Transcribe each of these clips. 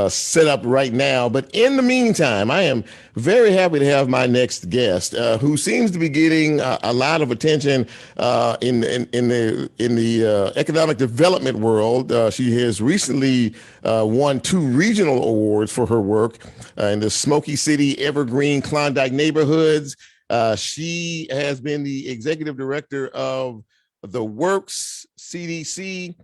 set up right now. But in the meantime, I am very happy to have my next guest, who seems to be getting a lot of attention in the economic development world. She has recently won two regional awards for her work in the Smoky City, Evergreen, Klondike neighborhoods. She has been the executive director of the Works CDC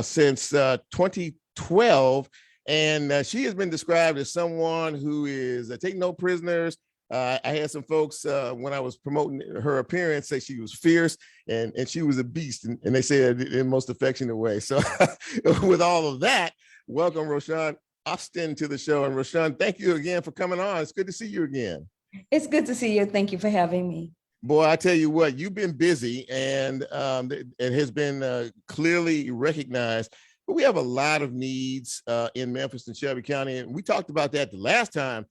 since 2012. And she has been described as someone who is taking no prisoners. I had some folks when I was promoting her appearance say she was fierce and she was a beast, and they said in the most affectionate way. So with all of that, welcome Roshun Austin to the show. And Roshun, thank you again for coming on. It's good to see you again. It's good to see you. Thank you for having me. Boy, I tell you what, you've been busy, and it has been clearly recognized. But we have a lot of needs in Memphis and Shelby County, and we talked about that the last time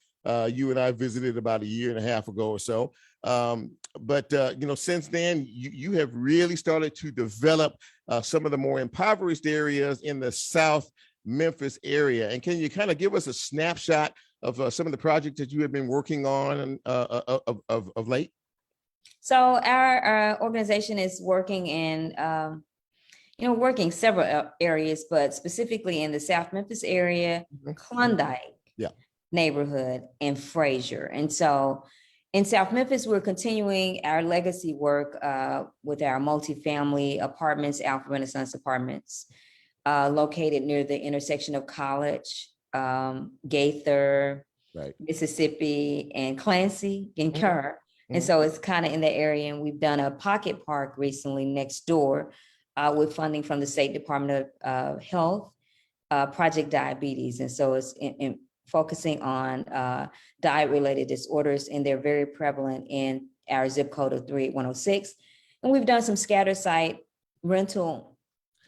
you and I visited about a year and a half ago or so. But since then, you have really started to develop some of the more impoverished areas in the South Memphis area. And can you kind of give us a snapshot of some of the projects that you have been working on of late? So our organization is working in, working several areas, but specifically in the South Memphis area, Klondike neighborhood, and Frazier. And so in South Memphis, we're continuing our legacy work with our multifamily apartments, Alpha Renaissance Apartments, located near the intersection of College, Gaither, Mississippi, and Clancy and Kerr. And so it's kind of in the area, and we've done a pocket park recently next door with funding from the State Department of Health, Project Diabetes. And so it's focusing on diet-related disorders, and they're very prevalent in our zip code of 38106. And we've done some scatter site rental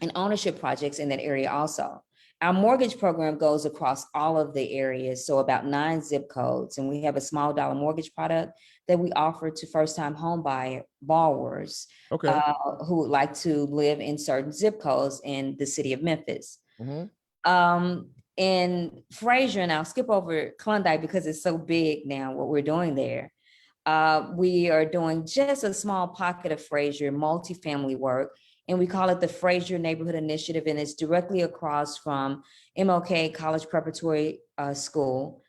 and ownership projects in that area also. Our mortgage program goes across all of the areas, so about 9 zip codes, and we have a small dollar mortgage product that we offer to first-time home borrowers who would like to live in certain zip codes in the city of Memphis. In Frazier, and I'll skip over Klondike because it's so big now, what we're doing there. We are doing just a small pocket of Frazier multifamily work, and we call it the Frazier Neighborhood Initiative, and it's directly across from MLK College Preparatory High School.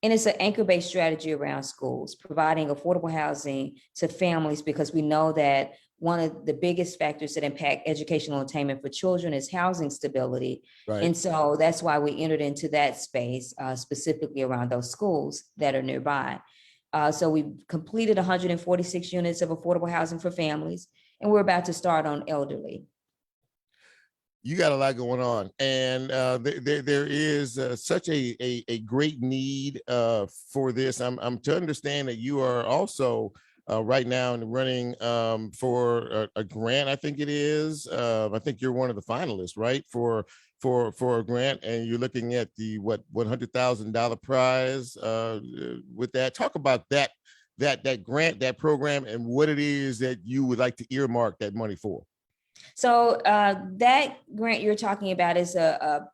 And it's an anchor-based strategy around schools, providing affordable housing to families, because we know that one of the biggest factors that impact educational attainment for children is housing stability. And so that's why we entered into that space, specifically around those schools that are nearby. So we completed 146 units of affordable housing for families, and we're about to start on elderly. You got a lot going on, and there is such a great need for this. I'm to understand that you are also right now running for a grant. I think it is. I think you're one of the finalists, right? For a grant, and you're looking at the $100,000 prize with that. Talk about that grant, that program, and what it is that you would like to earmark that money for. So that grant you're talking about is a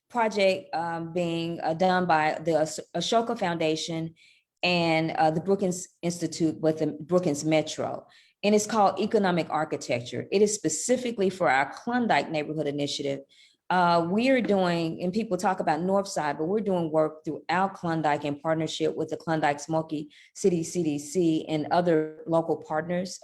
project being done by the Ashoka Foundation and the Brookings Institute with the Brookings Metro. And it's called Economic Architecture. It is specifically for our Klondike Neighborhood Initiative. We are doing, and people talk about Northside, but we're doing work throughout Klondike in partnership with the Klondike Smoky City CDC and other local partners.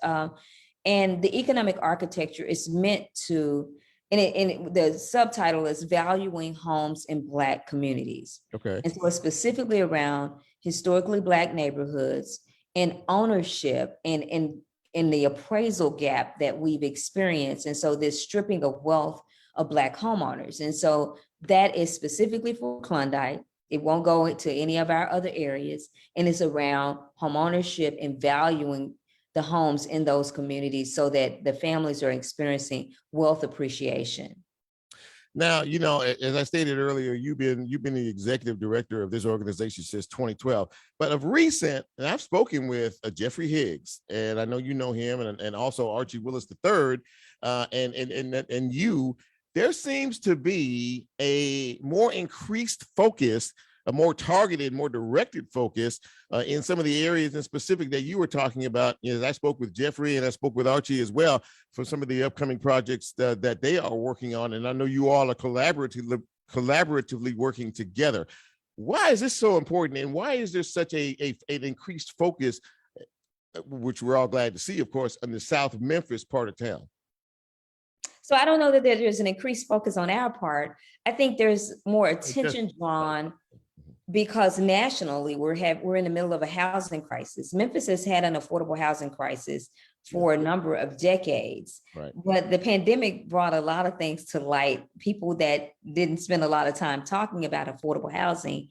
And the economic architecture is meant to, and the subtitle is Valuing Homes in Black Communities. And so it's specifically around historically Black neighborhoods and ownership and in the appraisal gap that we've experienced. And so this stripping of wealth of Black homeowners. And so that is specifically for Klondike. It won't go into any of our other areas. And it's around home ownership and valuing the homes in those communities so that the families are experiencing wealth appreciation. Now, as I stated earlier, you've been the executive director of this organization since 2012. But of recent, and I've spoken with Jeffrey Higgs, and I know you know him, and also Archie Willis III, and you there seems to be a more increased focus, a more targeted, more directed focus in some of the areas in specific that you were talking about. I spoke with Jeffrey and I spoke with Archie as well for some of the upcoming projects that they are working on. And I know you all are collaboratively working together. Why is this so important? And why is there such an increased focus, which we're all glad to see, of course, on the South Memphis part of town? So I don't know that there's an increased focus on our part. I think there's more attention drawn because nationally we're in the middle of a housing crisis. Memphis has had an affordable housing crisis for a number of decades, right. But the pandemic brought a lot of things to light. People that didn't spend a lot of time talking about affordable housing,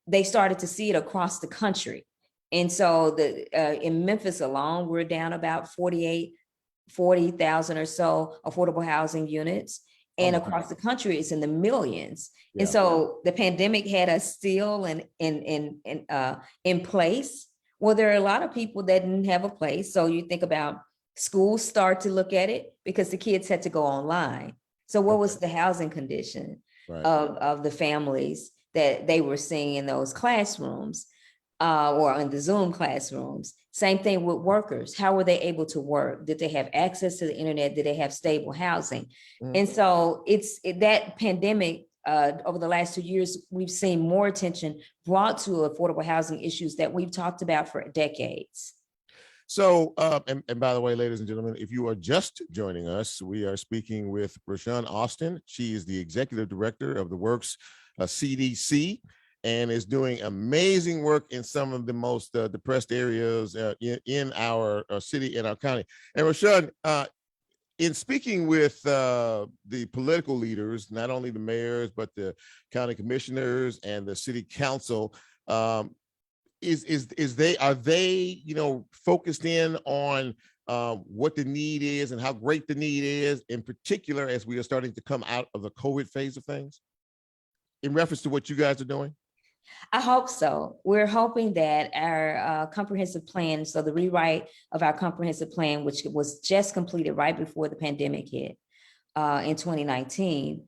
they started to see it across the country. And so in Memphis alone, we're down about 40,000 or so affordable housing units. And across the country, it's in the millions. Yeah. And so the pandemic had us still in place. Well, there are a lot of people that didn't have a place. So you think about schools start to look at it because the kids had to go online. So what was the housing condition of the families that they were seeing in those classrooms or in the Zoom classrooms? Same thing with workers. How were they able to work? Did they have access to the internet? Did they have stable housing? And so that pandemic, over the last 2 years, we've seen more attention brought to affordable housing issues that we've talked about for decades. So, and by the way, ladies and gentlemen, if you are just joining us, we are speaking with Roshun Austin. She is the executive director of the Works CDC. And is doing amazing work in some of the most depressed areas in our city, in our county. And Roshun, in speaking with the political leaders, not only the mayors, but the county commissioners and the city council, are they focused in on what the need is and how great the need is, in particular, as we are starting to come out of the COVID phase of things, in reference to what you guys are doing? I hope so. We're hoping that our comprehensive plan, so the rewrite of our comprehensive plan, which was just completed right before the pandemic hit in 2019,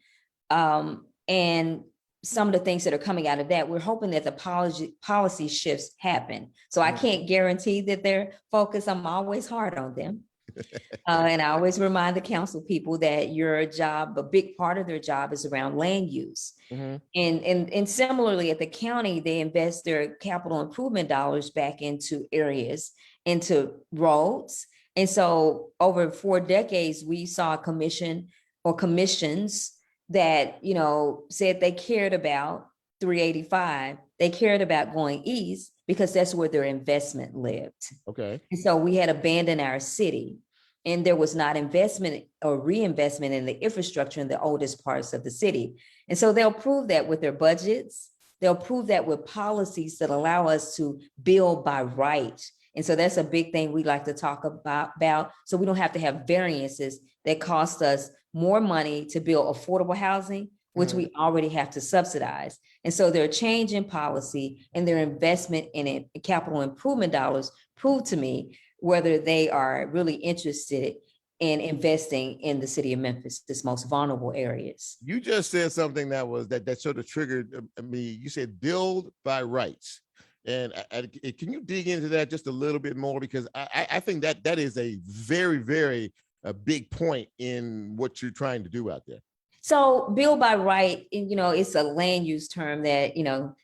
and some of the things that are coming out of that, we're hoping that the policy shifts happen. So I can't guarantee that they're focused. I'm always hard on them. And I always remind the council people that your job, a big part of their job, is around land use. And similarly at the county, they invest their capital improvement dollars back into areas, into roads. And so over 4 decades, we saw a commission or commissions that, said they cared about 385. They cared about going east because that's where their investment lived. Okay. And so we had abandoned our city. And there was not investment or reinvestment in the infrastructure in the oldest parts of the city. And so they'll prove that with their budgets. They'll prove that with policies that allow us to build by right. And so that's a big thing we like to talk about. So we don't have to have variances that cost us more money to build affordable housing, which we already have to subsidize. And so their change in policy and their investment in it, capital improvement dollars, prove to me whether they are really interested in investing in the city of Memphis, this most vulnerable areas. You just said something that sort of triggered me. You said build by rights. And can you dig into that just a little bit more? Because I think that is a very, very big point in what you're trying to do out there. So build by right, it's a land use term that,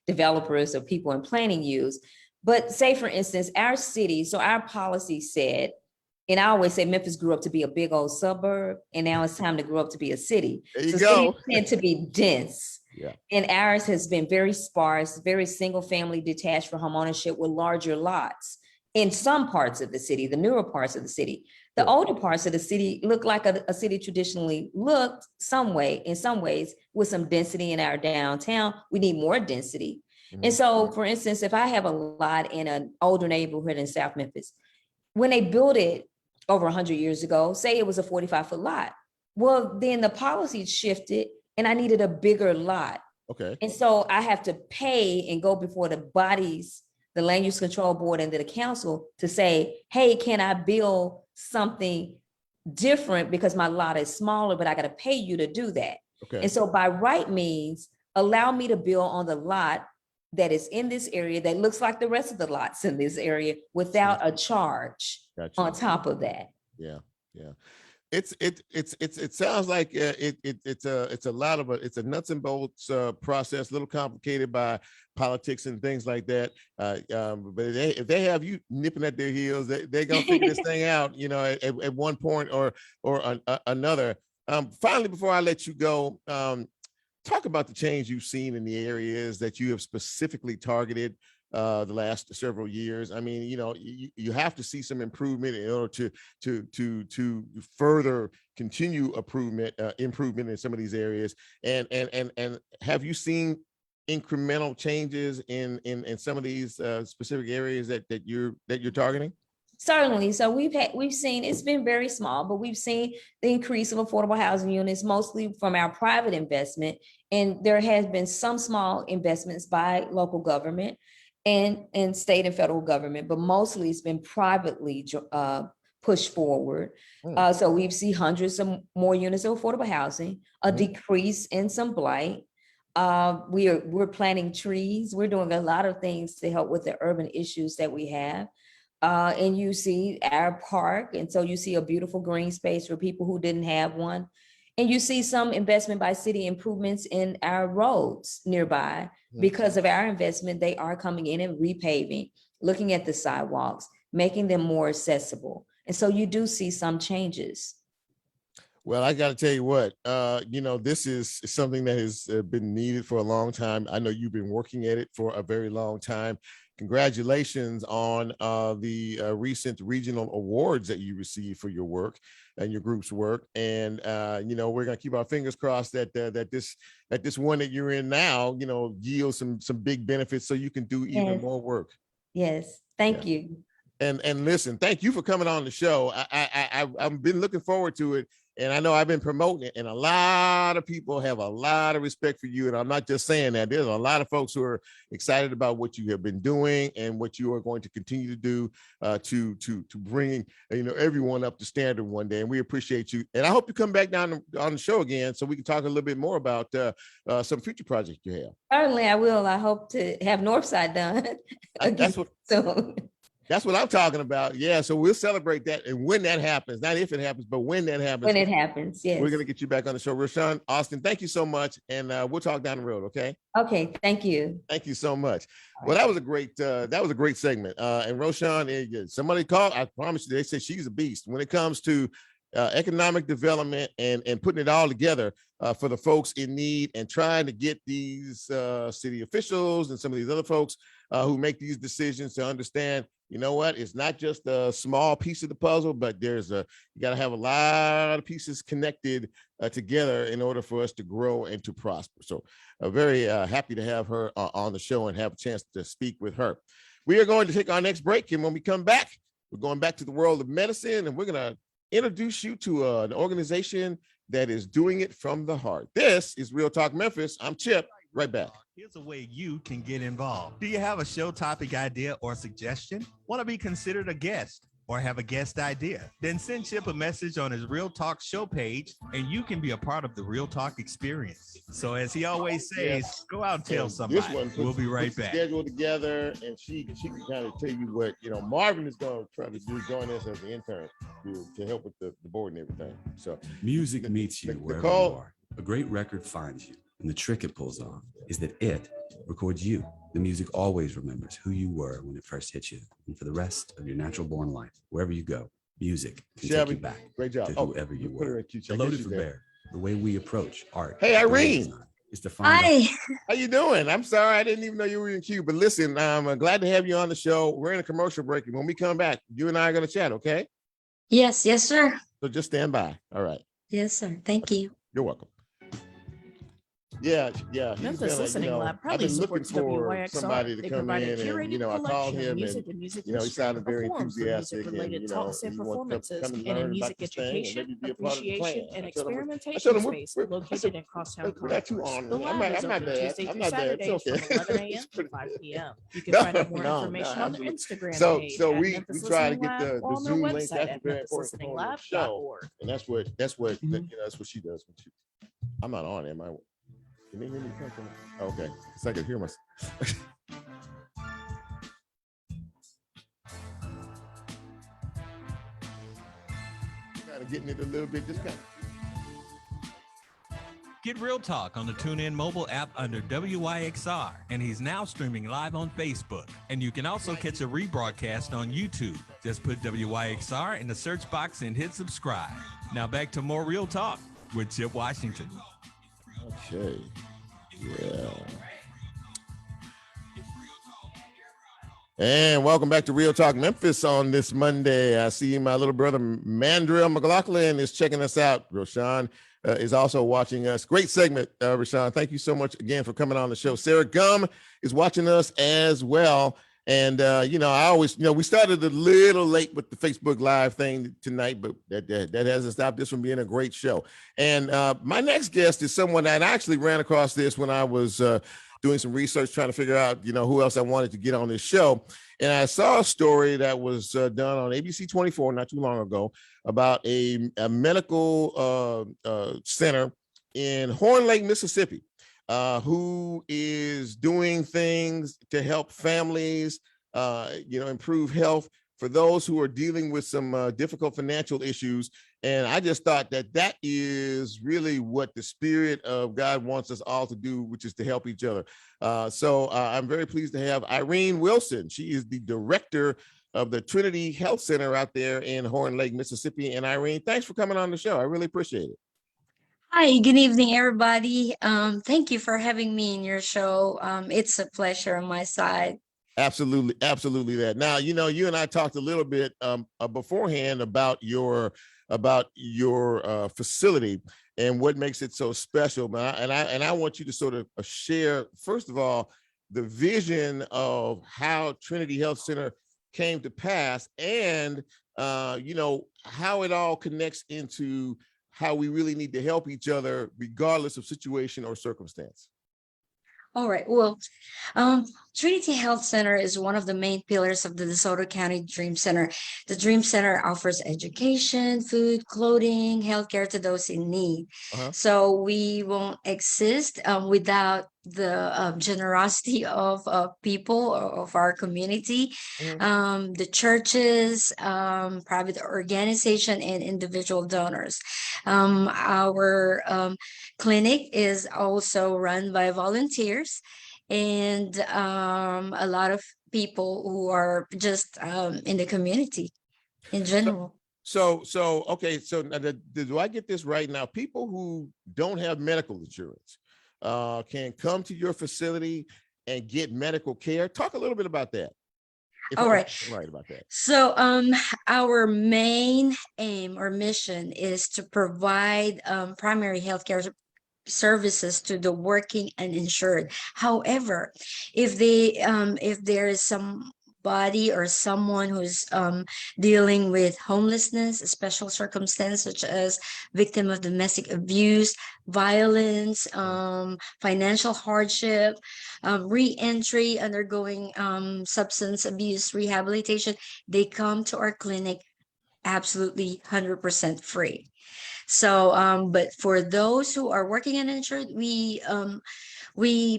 developers or people in planning use. But say, for instance, our city, so our policy said, and I always say Memphis grew up to be a big old suburb, and now it's time to grow up to be a city. There you go. Cities tend to be dense. Yeah. And ours has been very sparse, very single family detached for home ownership with larger lots in some parts of the city, the newer parts of the city. The older parts of the city look like a city traditionally looked in some ways, with some density in our downtown. We need more density. And so, for instance, if I have a lot in an older neighborhood in South Memphis, when they built it over 100 years ago, say it was a 45-foot lot, well, then the policy shifted and I needed a bigger lot. Okay. And so I have to pay and go before the bodies, the land use control board and the council, to say, hey, can I build something different because my lot is smaller, but I got to pay you to do that. Okay. And so by right means, allow me to build on the lot that is in this area that looks like the rest of the lots in this area without a charge on top of that. Yeah. It sounds like it's a lot of it's a nuts and bolts process, a little complicated by politics and things like that. But if they have you nipping at their heels, they're gonna figure this thing out, at one point or another. Finally, before I let you go, talk about the change you've seen in the areas that you have specifically targeted the last several years. I mean, you have to see some improvement in order to further continue improvement in some of these areas. And have you seen incremental changes in some of these specific areas that you're targeting? Certainly. So we've seen, it's been very small, but we've seen the increase of affordable housing units, mostly from our private investment. And there has been some small investments by local government and state and federal government, but mostly it's been privately pushed forward. So we've seen hundreds of more units of affordable housing, a decrease in some blight. We're planting trees. We're doing a lot of things to help with the urban issues that we have. And you see our park, and so you see a beautiful green space for people who didn't have one. And you see some investment by city improvements in our roads nearby. Because of our investment, they are coming in and repaving, looking at the sidewalks, making them more accessible. And so you do see some changes. Well, I got to tell you what, this is something that has been needed for a long time. I know you've been working at it for a very long time. Congratulations on the recent regional awards that you received for your work and your group's work. And, we're going to keep our fingers crossed that this one that you're in now, yields some big benefits so you can do even more work. Yes. Thank you. And listen, thank you for coming on the show. I've been looking forward to it. And I know I've been promoting it, and a lot of people have a lot of respect for you. And I'm not just saying that. There's a lot of folks who are excited about what you have been doing and what you are going to continue to do to bring everyone up to standard one day. And we appreciate you. And I hope you come back down on the show again so we can talk a little bit more about some future projects you have. Certainly, I will. I hope to have Northside done again soon. That's what I'm talking about. Yeah. So we'll celebrate that. And when that happens, not if it happens, but when that happens. When it happens. Yes. We're going to get you back on the show. Roshun, Austin, thank you so much. And we'll talk down the road. Okay. Okay. Thank you. Thank you so much. Well, that was a great segment. And Roshun, somebody called, I promise you, they said she's a beast when it comes to economic development and putting it all together for the folks in need and trying to get these city officials and some of these other folks who make these decisions to understand, it's not just a small piece of the puzzle, but you got to have a lot of pieces connected together in order for us to grow and to prosper. So very happy to have her on the show and have a chance to speak with her. We are going to take our next break. And when we come back, we're going back to the world of medicine, and we're going to introduce you to an organization that is doing it from the heart. This is Real Talk Memphis. I'm Chip. Right back. Here's a way you can get involved. Do you have a show topic idea or suggestion? Want to be considered a guest or have a guest idea? Then send Chip a message on his Real Talk show page, and you can be a part of the Real Talk experience. So as he always says, go out and tell somebody. We'll be right back. Schedule together, and she can kind of tell you what Marvin is going to try to do. Join us as the intern to help with the board and everything. So music meets you wherever you are. A great record finds you. And the trick it pulls off is that it records you. The music always remembers who you were when it first hit you. And for the rest of your natural born life, wherever you go, music can take you back to whoever you were. Loaded for Bear, the way we approach art. Hey, Irene. Is to find Hi. How you doing? I'm sorry, I didn't even know you were in queue. But listen, I'm glad to have you on the show. We're in a commercial break. And when we come back, you and I are going to chat, okay? Yes, sir. So just stand by. All right. Yes, sir. Thank you. You're welcome. Yeah. He's Memphis been Listening Lab I've proudly been looking supports for WYXR. somebody to They come provide a in and, curated I called collection of him music and, and music he history, sounded a very forum for enthusiastic and, music-related talks and he wants to performances, come and and a learn about music this thing and education, maybe be a part of the appreciation, plan. and I experimentation told him space located in Crosstown we're not too Concourse. on. The lab is I'm not open bad. Tuesday I'm through not bad. It's Saturdays okay. from 11 a.m. to 5 p.m. You can find out more No, information on their absolutely. Instagram page So at we Memphis try to Listening get Lab the or on their Zoom link. website That's a at very important component of the show. memphislisteninglab.org. And that's what that's what she does. I'm not on, am I? Can they hear me? Oh, okay, so I can hear myself. Kind of getting it a little bit, just kind of. Get Real Talk on the TuneIn mobile app under WYXR, and he's now streaming live on Facebook. And you can also catch a rebroadcast on YouTube. Just put WYXR in the search box and hit subscribe. Now back to more Real Talk with Chip Washington. Okay. Yeah. And welcome back to Real Talk Memphis on this Monday. I see my little brother Mandrill McLaughlin is checking us out. Roshun is also watching us. Great segment, Roshun. Thank you so much again for coming on the show. Sarah Gum is watching us as well. And, I always, we started a little late with the Facebook Live thing tonight, but that hasn't stopped this from being a great show. And my next guest is someone that I actually ran across this when I was doing some research, trying to figure out, who else I wanted to get on this show. And I saw a story that was done on ABC 24 not too long ago about a medical center in Horn Lake, Mississippi, who is doing things to help families, improve health for those who are dealing with some difficult financial issues. And I just thought that is really what the Spirit of God wants us all to do, which is to help each other. So I'm very pleased to have Irene Wilson. She is the director of the Trinity Health Center out there in Horn Lake, Mississippi. And Irene, thanks for coming on the show. I really appreciate it. Hi, good evening, everybody. Thank you for having me in your show. It's a pleasure on my side. Absolutely that. Now, you and I talked a little bit beforehand about your facility and what makes it so special. And I want you to sort of share, first of all, the vision of how Trinity Health Center came to pass, and how it all connects into how we really need to help each other regardless of situation or circumstance. All right. Well, Trinity Health Center is one of the main pillars of the DeSoto County Dream Center. The Dream Center offers education, food, clothing, healthcare to those in need. So we won't exist without the generosity of people of our community, the churches, private organization, and individual donors. Our clinic is also run by volunteers and a lot of people who are just in the community in general. So okay. So now, do I get this right? Now, people who don't have medical insurance can come to your facility and get medical care. Talk a little bit about that. All right. Right about that. So our main aim or mission is to provide primary healthcare services to the working uninsured. However, if there is somebody or someone who's dealing with homelessness, a special circumstance such as victim of domestic abuse, violence, financial hardship, re-entry, undergoing substance abuse rehabilitation, they come to our clinic absolutely 100% free. So, but for those who are working uninsured, we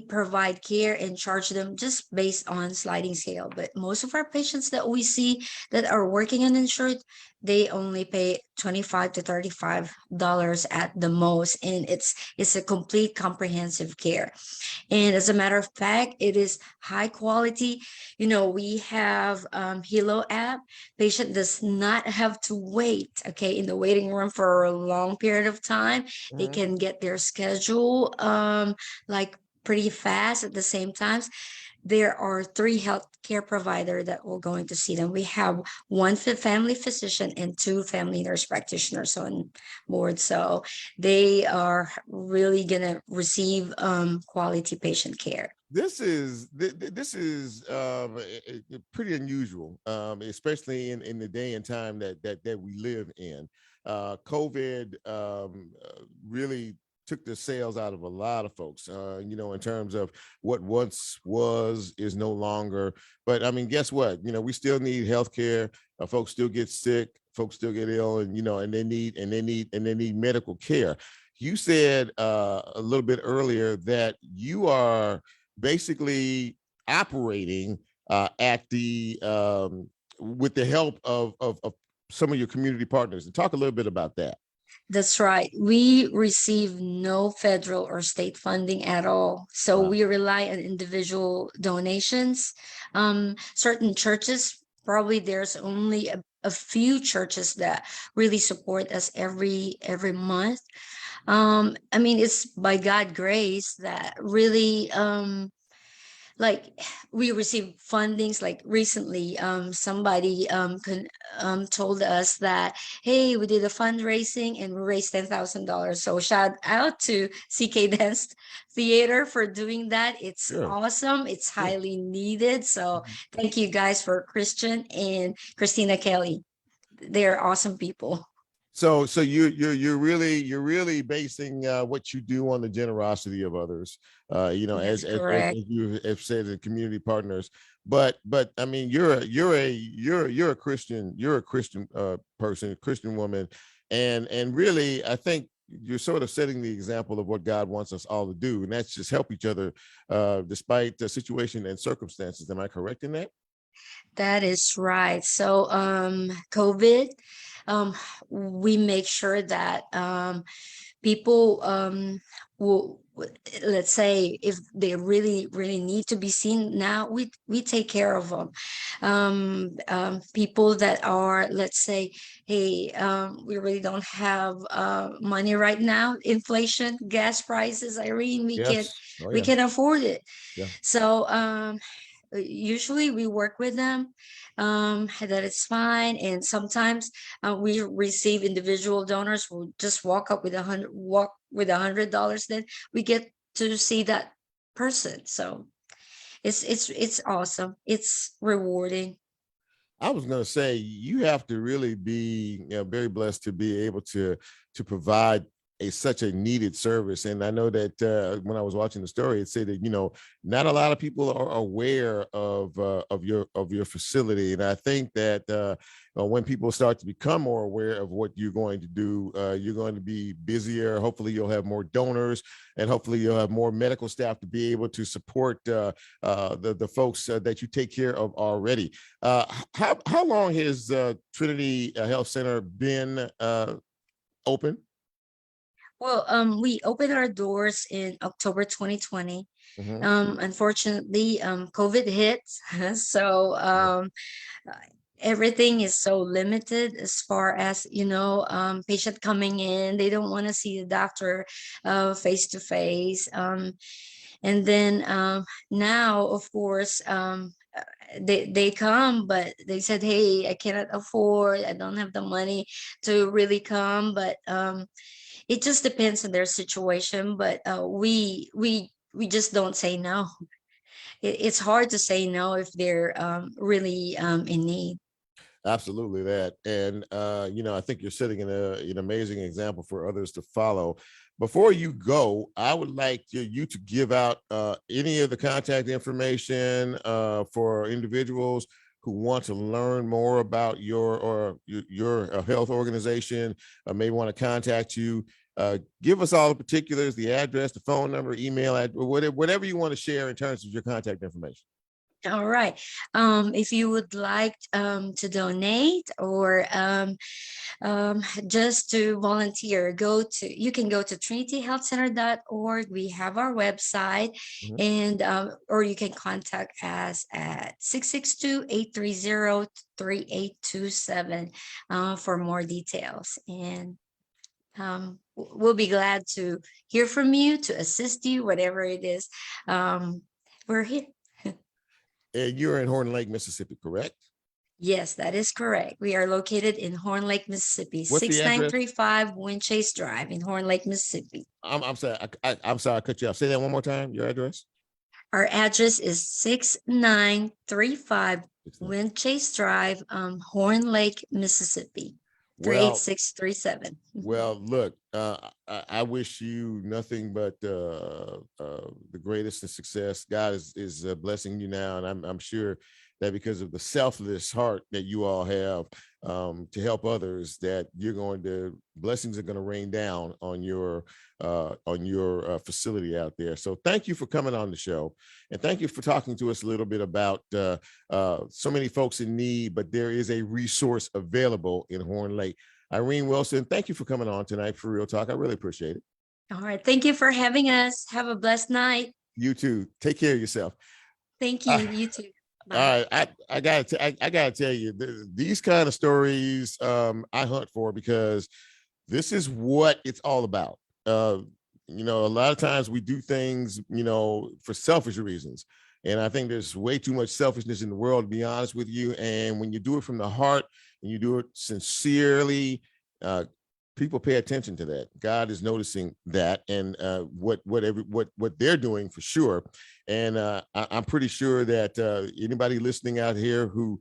provide care and charge them just based on sliding scale. But most of our patients that we see that are working uninsured, they only pay $25 to $35 at the most, and it's a complete comprehensive care. And as a matter of fact, it is high quality. We have Hilo app. Patient does not have to wait, in the waiting room for a long period of time. They can get their schedule like pretty fast. At the same time, there are 3 healthcare providers that will going to see them. We have 1 family physician and 2 family nurse practitioners on board. So they are really gonna receive quality patient care. This is pretty unusual, especially in the day and time that we live in. COVID really took the sales out of a lot of folks, in terms of what once was is no longer. But I mean, guess what? We still need healthcare. Folks still get sick. Folks still get ill, and they need medical care. You said a little bit earlier that you are basically operating at the with the help of some of your community partners. And talk a little bit about that. That's right. We receive no federal or state funding at all. So Wow. we rely on individual donations. Certain churches, probably there's only a few churches that really support us every month. I mean, it's by God grace that really like we receive fundings. Like recently somebody told us that, hey, we did a fundraising and we raised $10,000. So shout out to CK Dance Theater for doing that. It's Sure. awesome. It's highly needed. So thank you guys for Christian and Christina Kelly. They're awesome people. So you're really basing what you do on the generosity of others, That's as correct. you have said, the community partners. But I mean, you're a Christian, person, a Christian woman, and really, I think you're sort of setting the example of what God wants us all to do, and that's just help each other despite the situation and circumstances. Am I correct in that? That is right. So COVID, we make sure that people will, let's say, if they really need to be seen now, we take care of them. People that are, let's say, hey, we really don't have money right now, inflation, gas prices, Irene, Yes. Oh, we yeah. can afford it. Yeah. So usually we work with them, that it's fine. And sometimes we receive individual donors who just walk with $100. Then we get to see that person. So it's awesome. It's rewarding. I was going to say, you have to really be very blessed to be able to provide such a needed service. And I know that when I was watching the story, it said that not a lot of people are aware of your facility. And I think that when people start to become more aware of what you're going to do, you're going to be busier. Hopefully you'll have more donors, and hopefully you'll have more medical staff to be able to support the folks that you take care of already. How long has Trinity Health Center been open? Well, we opened our doors in October 2020. Unfortunately, COVID hit. So everything is so limited as far as, patient coming in. They don't want to see the doctor face to face. And then now, of course, they come, but they said, hey, I cannot afford, I don't have the money to really come. But it just depends on their situation. But we just don't say no. It's hard to say no if they're really in need. Absolutely that. And, I think you're setting an amazing example for others to follow. Before you go, I would like you to give out any of the contact information for individuals who want to learn more about your health organization, may want to contact you. Give us all the particulars, the address, the phone number, email, whatever you want to share in terms of your contact information. All right. If you would like to donate or just to volunteer, you can go to trinityhealthcenter.org. We have our website, and or you can contact us at 662-830-3827 for more details. And we'll be glad to hear from you, to assist you, whatever it is. We're here. And you're in Horn Lake, Mississippi, correct? Yes, that is correct. We are located in Horn Lake, Mississippi, What's the address? 6935 Winchase Drive in Horn Lake, Mississippi. I'm sorry. I'm sorry I cut you off. Say that one more time. Your address? Our address is 6935 Winchase Drive, Horn Lake, Mississippi, Well, 38637. well, look, I wish you nothing but the greatest of success. God is blessing you now, and I'm sure that because of the selfless heart that you all have to help others, that blessings are going to rain down on your facility out there. So thank you for coming on the show, and thank you for talking to us a little bit about so many folks in need, but there is a resource available in Horn Lake. Irene Wilson, thank you for coming on tonight for Real Talk. I really appreciate it. All right. Thank you for having us. Have a blessed night. You too. Take care of yourself. Thank you. You too. Bye. All right, I gotta tell you, these kind of stories I hunt for, because this is what it's all about. A lot of times we do things, for selfish reasons, and I think there's way too much selfishness in the world, to be honest with you. And when you do it from the heart and you do it sincerely, people pay attention to that. God is noticing that, and what they're doing for sure. And I'm pretty sure that anybody listening out here who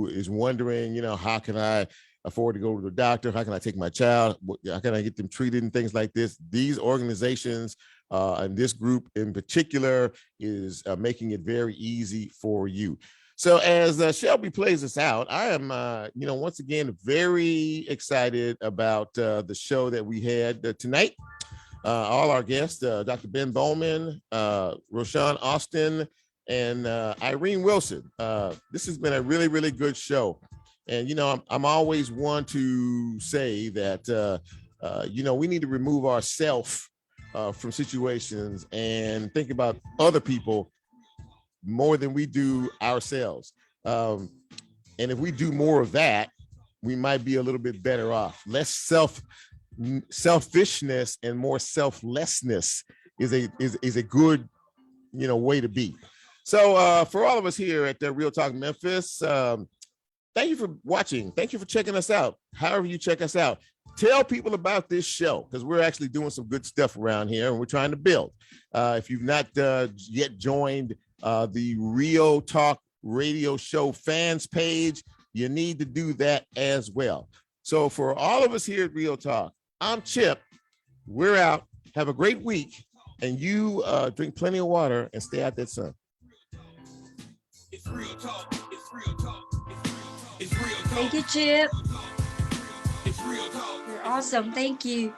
is wondering, how can I afford to go to the doctor? How can I take my child? How can I get them treated and things like this? These organizations and this group in particular is making it very easy for you. So as Shelby plays us out, I am, once again, very excited about the show that we had tonight. All our guests, Dr. Ben Bowman, Roshun Austin, and Irene Wilson. This has been a really, really good show. And, I'm always one to say that, we need to remove ourselves from situations and think about other people more than we do ourselves. And if we do more of that, we might be a little bit better off. Less selfishness and more selflessness is a good, way to be. So for all of us here at the Real Talk Memphis, thank you for watching. Thank you for checking us out. However you check us out, tell people about this show, because we're actually doing some good stuff around here and we're trying to build. If you've not yet joined the Real Talk radio show fans page, you need to do that as well. So for all of us here at Real Talk, I'm Chip. We're out. Have a great week, and you drink plenty of water and stay out that sun. It's Real Talk. It's Real Talk. It's Real Talk. Thank you, Chip. It's Real Talk. You're awesome. Thank you.